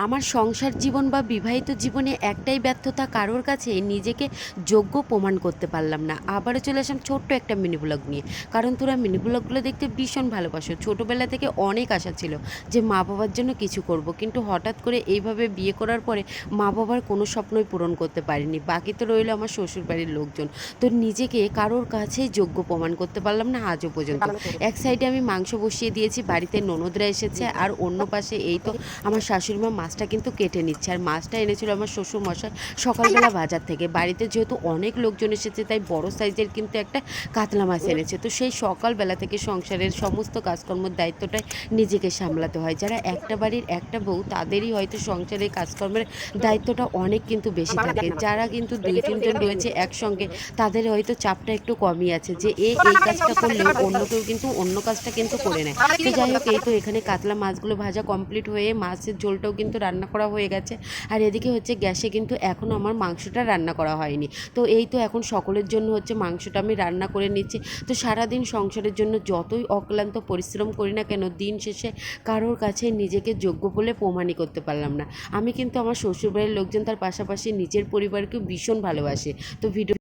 আমার সংসার জীবন বা বিবাহিত জীবনে একটাই ব্যর্থতা, কারোর কাছে নিজেকে যোগ্য প্রমাণ করতে পারলাম না। আবারও চলে আসলাম ছোট্ট একটা মিনি ব্লগ নিয়ে। কারণ তোরা মিনি ব্লগগুলো দেখতে ভীষণ ভালোবাসো। ছোটোবেলা থেকে অনেক আশা ছিল যে মা বাবার জন্য কিছু করব, কিন্তু হঠাৎ করে এইভাবে বিয়ে করার পরে মা বাবার কোনো স্বপ্নই পূরণ করতে পারিনি। বাকি তো রইল আমার শ্বশুরবাড়ির লোকজন। তো নিজেকে কারোর কাছেই যোগ্য প্রমাণ করতে পারলাম না আজও পর্যন্ত। এক সাইডে আমি মাংস বসিয়ে দিয়েছি, বাড়িতে ননদরা এসেছে, আর অন্য পাশে এই তো আমার শাশুড়ি মা মাছটা কিন্তু কেটে নিচ্ছে। আর মাছটা এনেছিল আমার শ্বশুরমশাই সকালবেলা বাজার থেকে। বাড়িতে যেহেতু অনেক লোকজন এসেছে, তাই বড় সাইজের কিন্তু একটা কাতলা মাছ এনেছে। তো সেই সকালবেলা থেকে সংসারের সমস্ত কাজকর্মের দায়িত্বটাই নিজেকে সামলাতে হয়। যারা একটা বাড়ির একটা বউ, তাদেরই হয়তো সংসারের কাজকর্মের দায়িত্বটা অনেক কিন্তু বেশি থাকে। যারা কিন্তু ২-৩ জন রয়েছে একসঙ্গে, তাদের হয়তো চাপটা একটু কমই আছে, যে এই কাজটা করলেও অন্য কেউ কিন্তু অন্য কাজটা কিন্তু করে নেয়। তো যাই হোক, এই তো এখানে কাতলা মাছগুলো ভাজা কমপ্লিট হয়ে মাছের ঝোলটাও কিন্তু রান্না করা হয়ে গেছে। আর এদিকে হচ্ছে গ্যাসে কিন্তু এখনও আমার মাংসটা রান্না করা হয়নি। তো এই তো এখন সকলের জন্য হচ্ছে মাংসটা আমি রান্না করে নিচ্ছি। তো সারাদিন সংসারের জন্য যতই অক্লান্ত পরিশ্রম করি না কেন, দিন শেষে কারোর কাছে নিজেকে যোগ্য বলে প্রমাণই করতে পারলাম না। আমি কিন্তু আমার শ্বশুরবাড়ির লোকজন, তার পাশাপাশি নিজের পরিবারকেও ভীষণ ভালোবাসি। তো ভিডিও